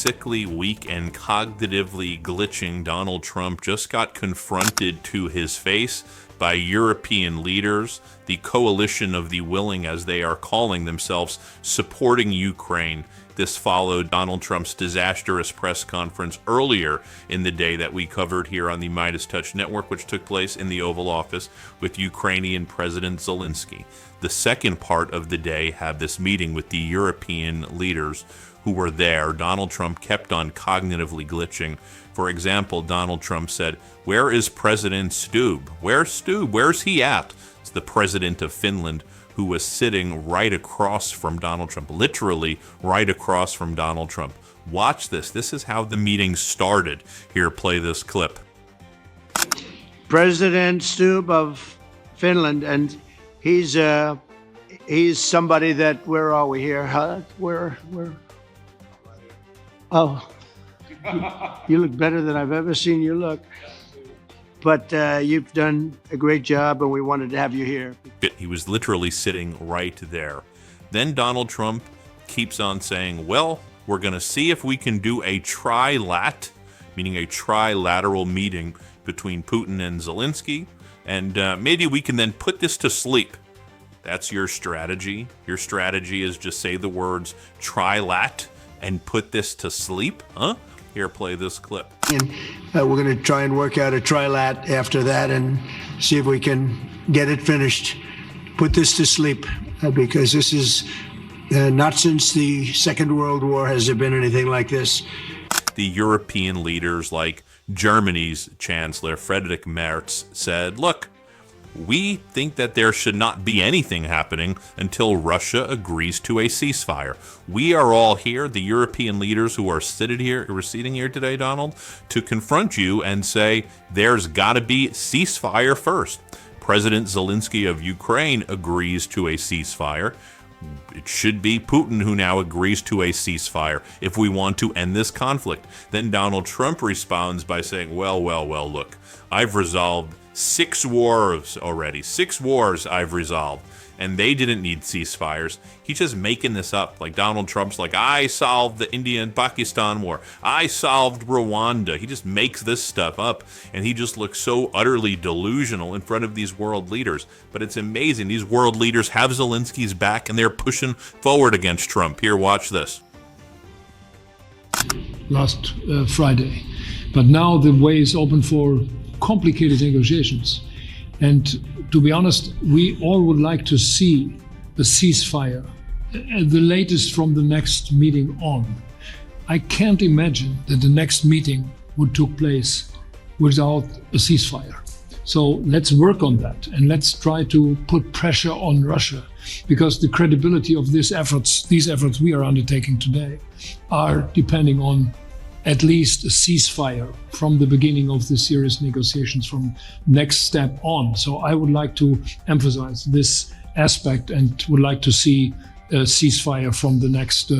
sickly, weak, and cognitively glitching Donald Trump just got confronted to his face by European leaders, the coalition of the willing, as they are calling themselves, supporting Ukraine. This followed Donald Trump's disastrous press conference earlier in the day that we covered here on the Midas Touch Network, which took place in the Oval Office with Ukrainian President Zelenskyy. The second part of the day had this meeting with the European leaders who were there. Donald Trump kept on cognitively glitching. For example, Donald Trump said, "Where is President Stubb? Where's Stubb? Where's he at?" It's the president of Finland, who was sitting right across from Donald Trump, literally right across from Donald Trump. Watch this. This is how the meeting started. Here, play this clip. President Stubb of Finland, and he's somebody that, where are we here? Huh? Where? Oh, you look better than I've ever seen you look. But you've done a great job, and we wanted to have you here. He was literally sitting right there. Then Donald Trump keeps on saying, well, we're going to see if we can do a trilat, meaning a trilateral meeting between Putin and Zelenskyy, and maybe we can then put this to sleep. That's your strategy. Your strategy is just say the words trilat and put this to sleep, huh? Here, play this clip. And we're going to try and work out a trilat after that and see if we can get it finished. Put this to sleep, because this is not since the Second World War has there been anything like this. The European leaders, like Germany's Chancellor Friedrich Merz, said, look, we think that there should not be anything happening until Russia agrees to a ceasefire. We are all here, the European leaders who are sitting here today, Donald, to confront you and say there's got to be ceasefire first. President Zelenskyy of Ukraine agrees to a ceasefire. It should be Putin who now agrees to a ceasefire if we want to end this conflict. Then Donald Trump responds by saying, well, look, I've resolved 6 wars already. 6 wars I've resolved. And they didn't need ceasefires. He's just making this up. Like Donald Trump's like, I solved the India and Pakistan war. I solved Rwanda. He just makes this stuff up. And he just looks so utterly delusional in front of these world leaders. But it's amazing. These world leaders have Zelensky's back and they're pushing forward against Trump. Here, watch this. Last Friday. But now the way is open for complicated negotiations. And to be honest, we all would like to see a ceasefire, the latest from the next meeting on. I can't imagine that the next meeting would take place without a ceasefire. So let's work on that and let's try to put pressure on Russia, because the credibility of these efforts we are undertaking today are depending on at least a ceasefire from the beginning of the serious negotiations from next step on. So I would like to emphasize this aspect and would like to see a ceasefire from the next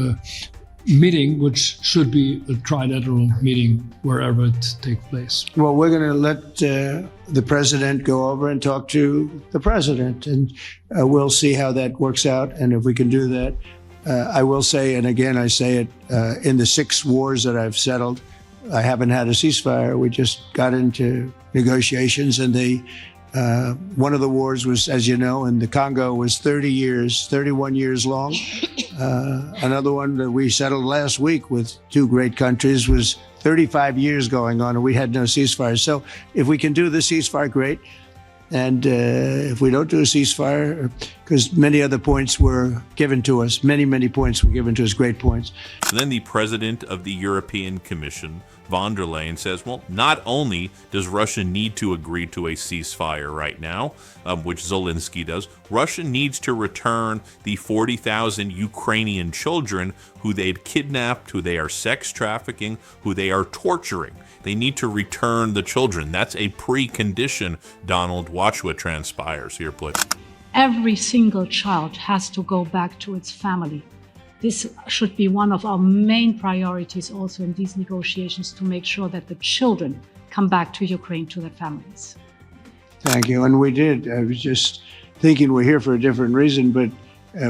meeting, which should be a trilateral meeting wherever it takes place. Well, we're going to let the president go over and talk to the president, and we'll see how that works out. And if we can do that, I will say, and again, I say it, in the 6 wars that I've settled, I haven't had a ceasefire. We just got into negotiations, and one of the wars was, as you know, in the Congo was 31 years long. Another one that we settled last week with 2 great countries was 35 years going on, and we had no ceasefire. So if we can do the ceasefire, great. And if we don't do a ceasefire, because many other points were given to us, many points were given to us, great points. And then the president of the European Commission, von der Leyen, says, well, not only does Russia need to agree to a ceasefire right now, which Zelenskyy does, Russia needs to return the 40,000 Ukrainian children who they've kidnapped, who they are sex trafficking, who they are torturing. They need to return the children. That's a precondition, Donald. Watch what transpires. Here, please. Every single child has to go back to its family. This should be one of our main priorities also in these negotiations, to make sure that the children come back to Ukraine, to their families. Thank you. And we did. I was just thinking we're here for a different reason, but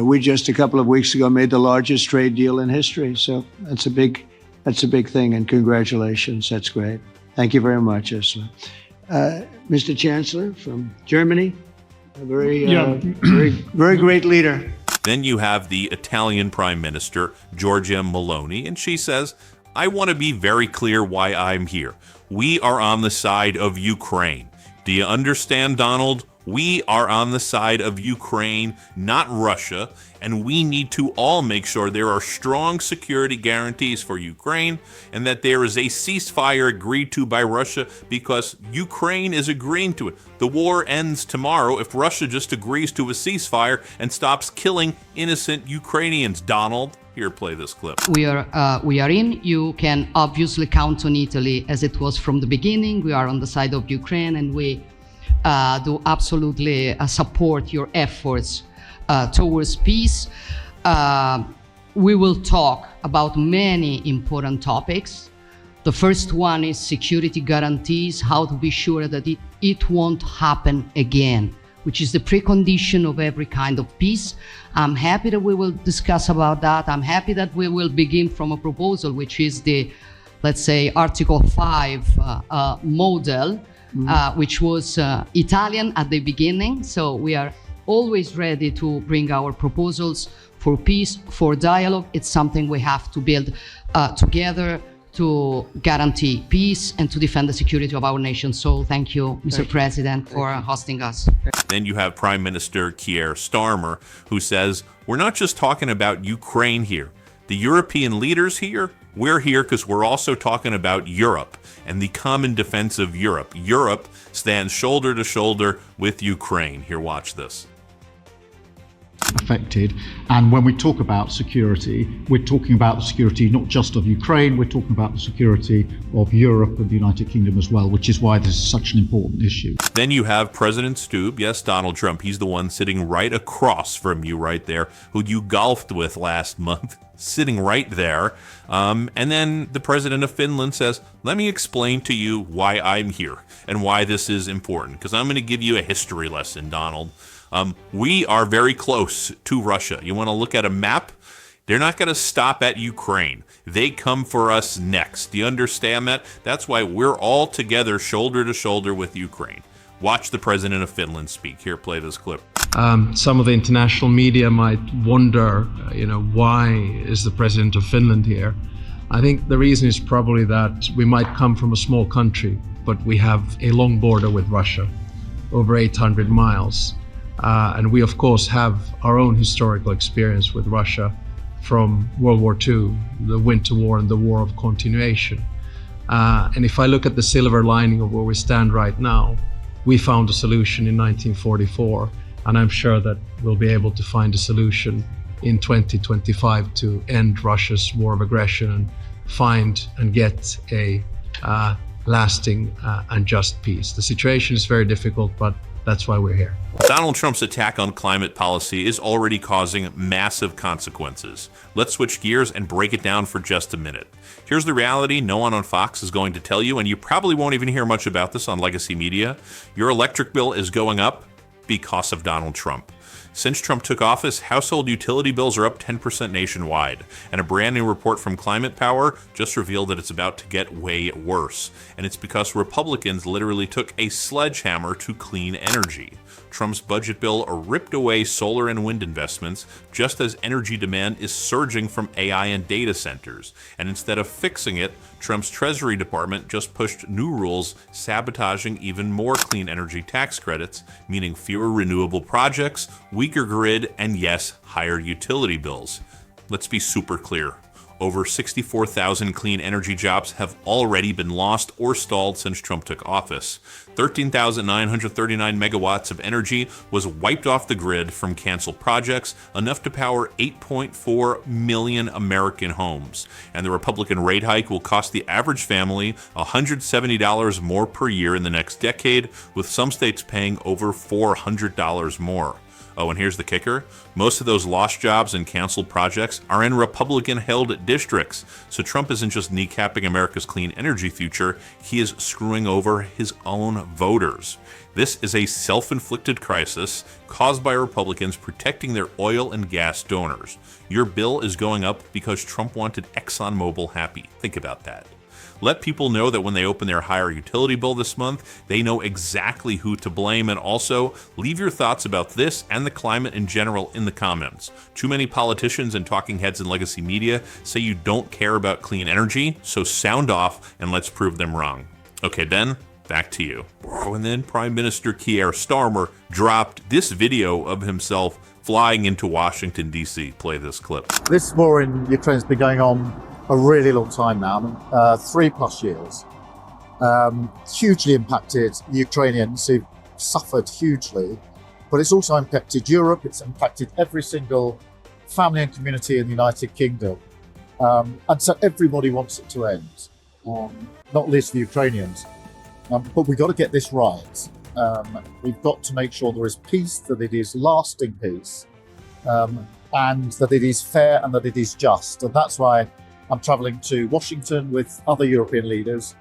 we just a couple of weeks ago made the largest trade deal in history. So that's a big That's a big thing, and congratulations. That's great. Thank you very much, Ursula. Mr. Chancellor from Germany, a very great leader. Then you have the Italian Prime Minister, Giorgia Meloni, and she says, I want to be very clear why I'm here. We are on the side of Ukraine. Do you understand, Donald? We are on the side of Ukraine, not Russia, and we need to all make sure there are strong security guarantees for Ukraine and that there is a ceasefire agreed to by Russia because Ukraine is agreeing to it. The war ends tomorrow if Russia just agrees to a ceasefire and stops killing innocent Ukrainians. Donald, here, play this clip. We are in. You can obviously count on Italy as it was from the beginning. We are on the side of Ukraine, and we do absolutely support your efforts towards peace. We will talk about many important topics. The first one is security guarantees, how to be sure that it won't happen again, which is the precondition of every kind of peace. I'm happy that we will discuss about that. I'm happy that we will begin from a proposal, which is the, let's say, Article 5 model, which was Italian at the beginning. So we are always ready to bring our proposals for peace, for dialogue. It's something we have to build together to guarantee peace and to defend the security of our nation. So thank you, Mr. President, for hosting us. Then you have Prime Minister Keir Starmer, who says, we're not just talking about Ukraine here. The European leaders here, we're here because we're also talking about Europe and the common defense of Europe. Europe stands shoulder to shoulder with Ukraine. Here, watch this. Affected, and when we talk about security, we're talking about the security not just of Ukraine, we're talking about the security of Europe and the United Kingdom as well, which is why this is such an important issue. Then you have President Stubb, yes, Donald Trump, he's the one sitting right across from you right there, who you golfed with last month, sitting right there. And then the president of Finland says, let me explain to you why I'm here and why this is important, because I'm going to give you a history lesson, Donald. We are very close to Russia. You want to look at a map? They're not going to stop at Ukraine. They come for us next. Do you understand that? That's why we're all together, shoulder to shoulder with Ukraine. Watch the president of Finland speak. Here, play this clip. Some of the international media might wonder, why is the president of Finland here? I think the reason is probably that we might come from a small country, but we have a long border with Russia, over 800 miles. And we, of course, have our own historical experience with Russia from World War II, the Winter War and the War of Continuation. And if I look at the silver lining of where we stand right now, we found a solution in 1944, and I'm sure that we'll be able to find a solution in 2025 to end Russia's war of aggression and find and get a lasting and just peace. The situation is very difficult, but that's why we're here. Donald Trump's attack on climate policy is already causing massive consequences. Let's switch gears and break it down for just a minute. Here's the reality no one on Fox is going to tell you, and you probably won't even hear much about this on legacy media. Your electric bill is going up because of Donald Trump. Since Trump took office, household utility bills are up 10% nationwide, and a brand new report from Climate Power just revealed that it's about to get way worse. And it's because Republicans literally took a sledgehammer to clean energy. Trump's budget bill ripped away solar and wind investments just as energy demand is surging from AI and data centers. And instead of fixing it, Trump's Treasury Department just pushed new rules sabotaging even more clean energy tax credits, meaning fewer renewable projects, weaker grid, and yes, higher utility bills. Let's be super clear. Over 64,000 clean energy jobs have already been lost or stalled since Trump took office. 13,939 megawatts of energy was wiped off the grid from canceled projects, enough to power 8.4 million American homes. And the Republican rate hike will cost the average family $170 more per year in the next decade, with some states paying over $400 more. Oh, and here's the kicker. Most of those lost jobs and canceled projects are in Republican-held districts. So Trump isn't just kneecapping America's clean energy future, he is screwing over his own voters. This is a self-inflicted crisis caused by Republicans protecting their oil and gas donors. Your bill is going up because Trump wanted ExxonMobil happy. Think about that. Let people know that when they open their higher utility bill this month, they know exactly who to blame. And also, leave your thoughts about this and the climate in general in the comments. Too many politicians and talking heads in legacy media say you don't care about clean energy, so sound off and let's prove them wrong. Okay, Ben, back to you. Oh, and then Prime Minister Keir Starmer dropped this video of himself flying into Washington, D.C. Play this clip. This war in Ukraine has been going on a really long time now, 3+ years. Hugely impacted the Ukrainians who've suffered hugely, but it's also impacted Europe, it's impacted every single family and community in the United Kingdom. And so everybody wants it to end, not least the Ukrainians. But we've got to get this right. We've got to make sure there is peace, that it is lasting peace, and that it is fair and that it is just. And that's why I'm travelling to Washington with other European leaders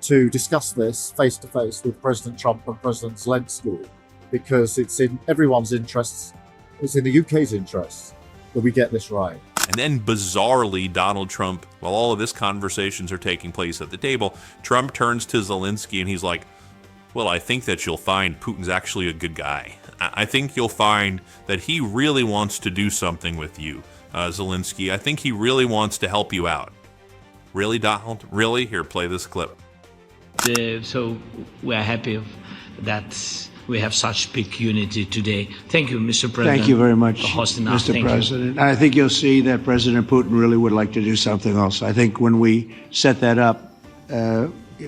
to discuss this face to face with President Trump and President Zelenskyy, because it's in everyone's interests, it's in the UK's interests that we get this right. And then bizarrely, Donald Trump, while all of this conversations are taking place at the table, Trump turns to Zelenskyy and he's like, well, I think that you'll find Putin's actually a good guy. I think you'll find that he really wants to do something with you, Zelenskyy. I think he really wants to help you out. Really, Donald? Really? Here, play this clip. So we are happy that we have such big unity today. Thank you, Mr. President. Thank you very much, for hosting us. Mr. President. I think you'll see that President Putin really would like to do something else. I think when we set that up,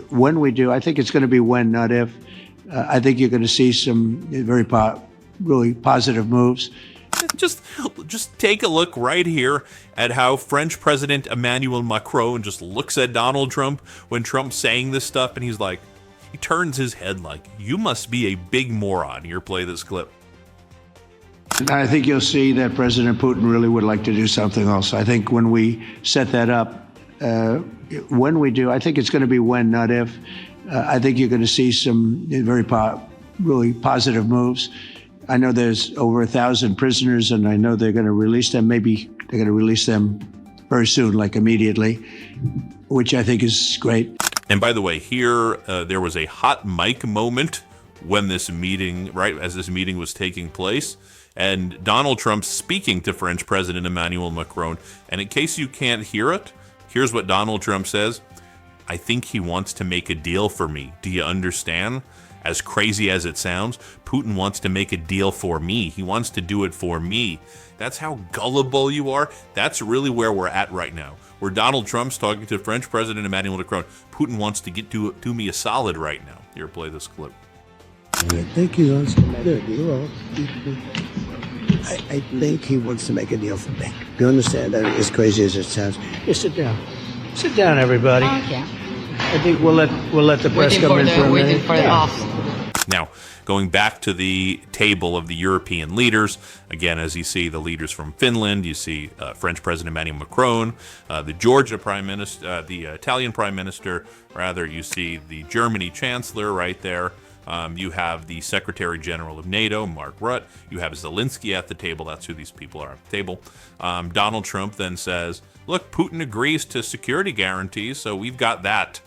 when we do, I think it's going to be when, not if. I think you're going to see some very really positive moves. Just take a look right here at how French President Emmanuel Macron just looks at Donald Trump when Trump's saying this stuff, and he's like, he turns his head like, you must be a big moron. Here, play this clip. I think you'll see that President Putin really would like to do something else. I think when we set that up, when we do, I think it's going to be when, not if. I think you're going to see some very really positive moves. I know there's over 1,000 prisoners, and I know they're going to release them. Maybe they're going to release them very soon, like immediately, which I think is great. And by the way, here there was a hot mic moment when this meeting, right as this meeting was taking place, and Donald Trump speaking to French President Emmanuel Macron. And in case you can't hear it, here's what Donald Trump says. I think he wants to make a deal for me. Do you understand? As crazy as it sounds, Putin wants to make a deal for me. He wants to do it for me. That's how gullible you are. That's really where we're at right now. Where Donald Trump's talking to French President Emmanuel Macron. Putin wants to do me a solid right now. Here, play this clip. I think he wants to make a deal. I think he wants to make a deal for me. Do you understand? I mean, as crazy as it sounds. Just sit down. Sit down, everybody. Okay. I think we'll let the press come in for a minute. Waiting for the off. Now, going back to the table of the European leaders, again, as you see the leaders from Finland, you see French President Emmanuel Macron, the Georgia Prime Minister, the Italian Prime Minister, rather, you see the Germany Chancellor right there. You have the Secretary General of NATO, Mark Rutte. You have Zelenskyy at the table. That's who these people are at the table. Donald Trump then says, look, Putin agrees to security guarantees, so we've got that.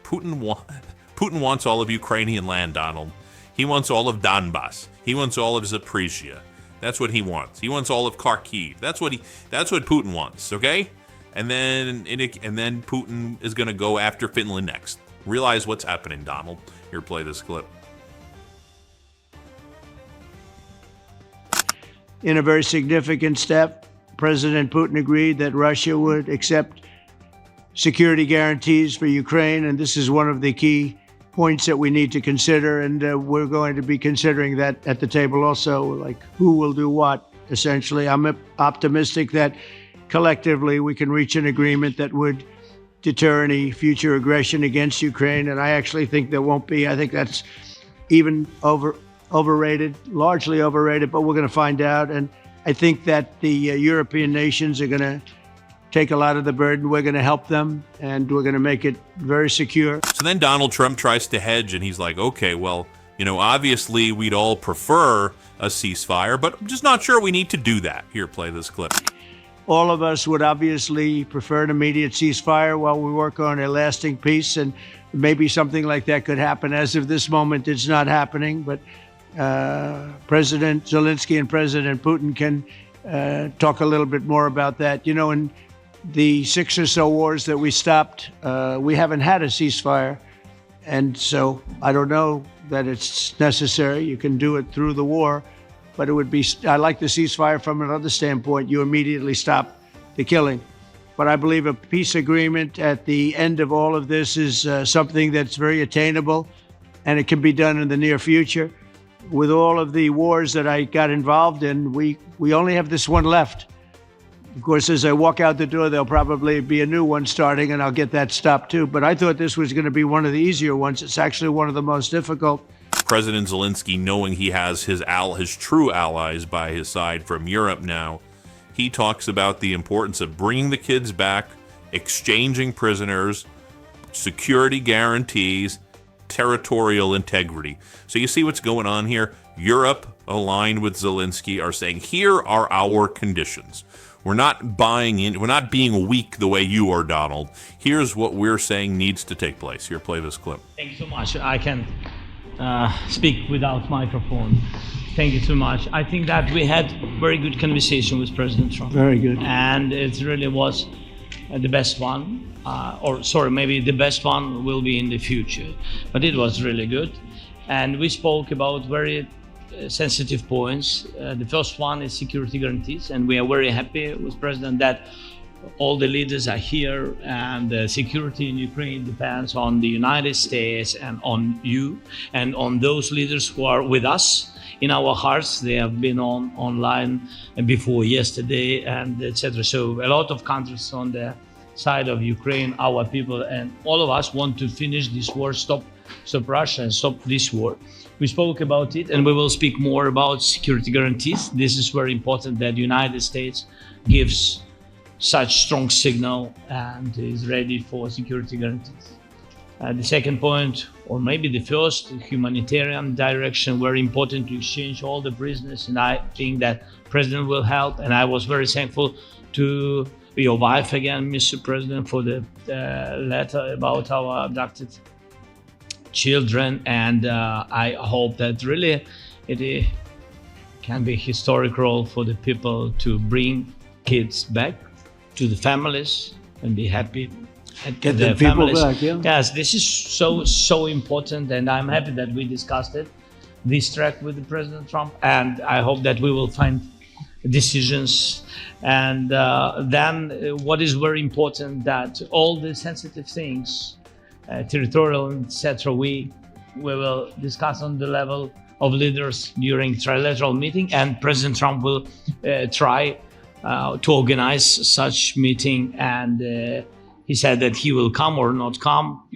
Putin wants all of Ukrainian land, Donald. He wants all of Donbass. He wants all of Zaporizhia. That's what he wants. He wants all of Kharkiv. That's what Putin wants, okay? And then Putin is going to go after Finland next. Realize what's happening, Donald. Here, play this clip. In a very significant step, President Putin agreed that Russia would accept security guarantees for Ukraine, and this is one of the key points that we need to consider, and we're going to be considering that at the table also, like who will do what, essentially. I'm optimistic that collectively we can reach an agreement that would deter any future aggression against Ukraine, and I actually think there won't be. I think that's even overrated, largely overrated, but we're going to find out. And I think that the European nations are going to take a lot of the burden. We're going to help them, and we're going to make it very secure. So then Donald Trump tries to hedge, and he's like, okay, well, obviously we'd all prefer a ceasefire, but I'm just not sure we need to do that. Here, play this clip. All of us would obviously prefer an immediate ceasefire while we work on a lasting peace, and maybe something like that could happen. As of this moment, it's not happening, but President Zelenskyy and President Putin can talk a little bit more about that. In the 6 or so wars that we stopped, we haven't had a ceasefire, and so I don't know that it's necessary. You can do it through the war, but it would be, I like the ceasefire from another standpoint. You immediately stop the killing. But I believe a peace agreement at the end of all of this is something that's very attainable, and it can be done in the near future. With all of the wars that I got involved in, we only have this one left. Of course, as I walk out the door, there'll probably be a new one starting, and I'll get that stopped too. But I thought this was going to be one of the easier ones. It's actually one of the most difficult. President Zelenskyy, knowing he has his true allies by his side from Europe now, he talks about the importance of bringing the kids back, exchanging prisoners, security guarantees, territorial integrity. So you see what's going on here? Europe, aligned with Zelenskyy, are saying, here are our conditions. We're not buying in. We're not being weak the way you are, Donald. Here's what we're saying needs to take place. Here, play this clip. Thank you so much. I can speak without microphone. Thank you so much. I think that we had very good conversation with President Trump. Very good. And it really was the best one. Maybe the best one will be in the future. But it was really good. And we spoke about very sensitive points. The first one is security guarantees. And we are very happy with President that all the leaders are here, and the security in Ukraine depends on the United States and on you and on those leaders who are with us in our hearts. They have been online before yesterday, and etc. So a lot of countries on the side of Ukraine, our people, and all of us want to finish this war, stop Russia and stop this war. We spoke about it, and we will speak more about security guarantees. This is very important that the United States gives such strong signal and is ready for security guarantees. The second point, or maybe the first, humanitarian direction, very important to exchange all the prisoners, and I think that President will help. And I was very thankful to your wife again, Mr. President, for the letter about our abducted children, and I hope that really it can be a historic role for the people to bring kids back to the families and be happy and get the people back. Yeah. Yes, this is so important, and I'm happy that we discussed it, this track with the President Trump, and I hope that we will find decisions. And then what is very important, that all the sensitive things, territorial, etc., we will discuss on the level of leaders during trilateral meeting, and President Trump will try to organize such meeting, and he said that he will come or not come.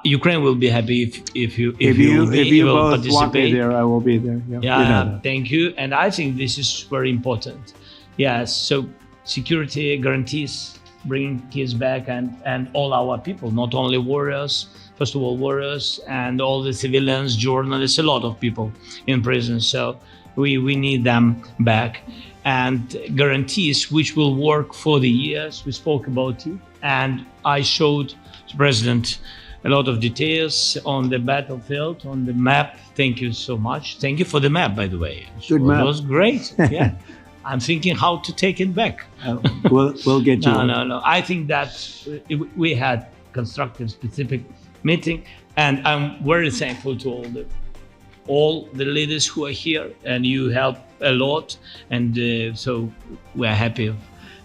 Ukraine will be happy if you both participate. Want me there, I will be there. Yeah, thank you. And I think this is very important. Yes, so security guarantees, bringing kids back, and all our people, not only warriors, first of all warriors, and all the civilians, journalists, a lot of people in prison. So we need them back. And guarantees which will work for the years. We spoke about it, and I showed the President a lot of details on the battlefield, on the map. Thank you so much. Thank you for the map, by the way. Good map. It was great. Yeah. I'm thinking how to take it back. We'll get you. No. I think that we had constructive, specific meeting, and I'm very thankful to all the leaders who are here, and you help a lot, and so we are happy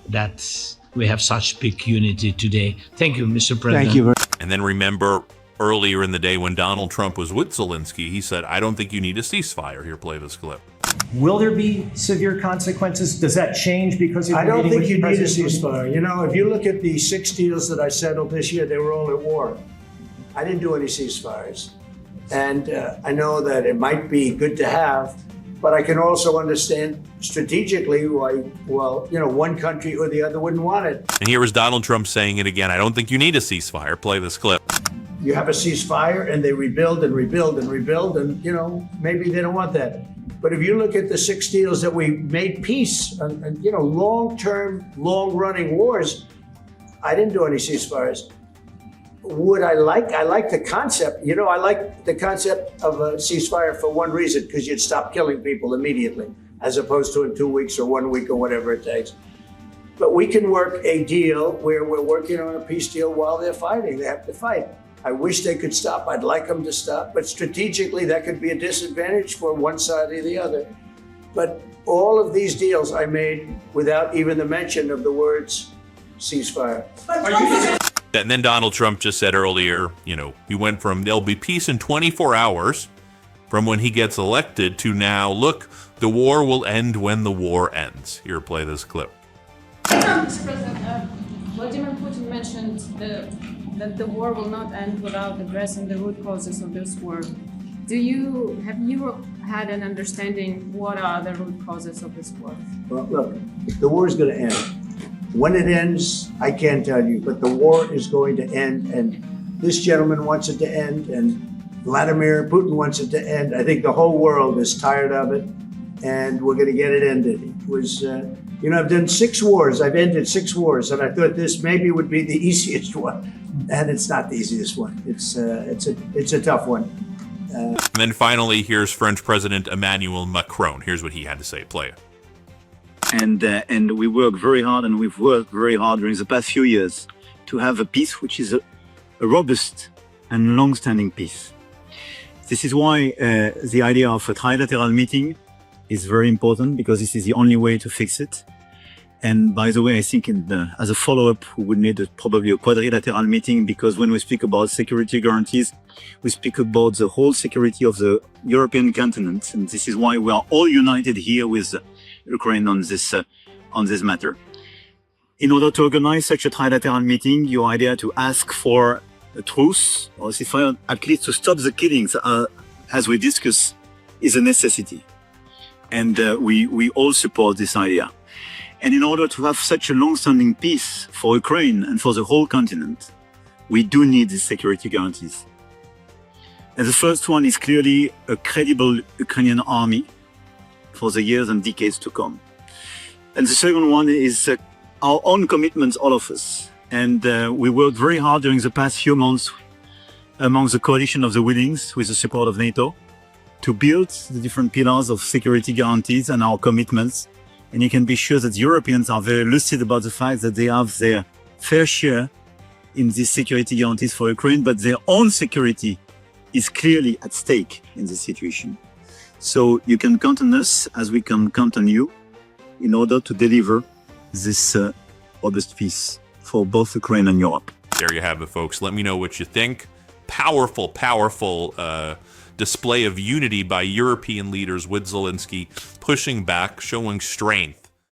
that we have such big unity today. Thank you, Mr. President. Thank you very much. And then remember earlier in the day when Donald Trump was with Zelenskyy, he said, I don't think you need a ceasefire. Here, play this clip. Will there be severe consequences? Does that change because I don't think you need a ceasefire. If you look at the 6 deals that I settled this year, they were all at war. I didn't do any ceasefires. And I know that it might be good to have, but I can also understand strategically why, well, one country or the other wouldn't want it. And here was Donald Trump saying it again. I don't think you need a ceasefire. Play this clip. You have a ceasefire and they rebuild and rebuild and rebuild, and maybe they don't want that. But if you look at the 6 deals that we made peace and long-term, long-running wars, I didn't do any ceasefires. Would I like the concept. I like the concept of a ceasefire for one reason, because you'd stop killing people immediately, as opposed to in 2 weeks or 1 week or whatever it takes. But we can work a deal where we're working on a peace deal while they're fighting. They have to fight. I wish they could stop. I'd like them to stop. But strategically, that could be a disadvantage for one side or the other. But all of these deals I made without even the mention of the words ceasefire. And then Donald Trump just said earlier, he went from there'll be peace in 24 hours from when he gets elected to now, look, the war will end when the war ends. Here, play this clip. Mr. President, Vladimir Putin mentioned that the war will not end without addressing the root causes of this war. Have you had an understanding what are the root causes of this war? Well, look, the war is going to end. When it ends, I can't tell you, but the war is going to end, and this gentleman wants it to end, and Vladimir Putin wants it to end. I think the whole world is tired of it, and we're going to get it ended. It was, I've done 6 wars. I've ended 6 wars, and I thought this maybe would be the easiest one, and it's not the easiest one. It's a tough one. And then finally, here's French President Emmanuel Macron. Here's what he had to say. Play it. And we work very hard, and we've worked very hard during the past few years to have a peace which is a robust and long-standing peace. This is why the idea of a trilateral meeting is very important, because this is the only way to fix it. And by the way, I think as a follow-up, we would need probably a quadrilateral meeting, because when we speak about security guarantees, we speak about the whole security of the European continent. And this is why we are all united here with Ukraine on this matter. In order to organize such a trilateral meeting, your idea to ask for a truce or ceasefire, at least to stop the killings, as we discussed, is a necessity. And we all support this idea. And in order to have such a long-standing peace for Ukraine and for the whole continent, we do need these security guarantees. And the first one is clearly a credible Ukrainian army for the years and decades to come. And the second one is our own commitments, all of us. And we worked very hard during the past few months among the coalition of the willings, with the support of NATO, to build the different pillars of security guarantees and our commitments. And you can be sure that Europeans are very lucid about the fact that they have their fair share in these security guarantees for Ukraine, but their own security is clearly at stake in this situation. So you can count on us, as we can count on you, in order to deliver this robust peace for both Ukraine and Europe. There you have it, folks. Let me know what you think. Powerful, powerful display of unity by European leaders with Zelenskyy, pushing back, showing strength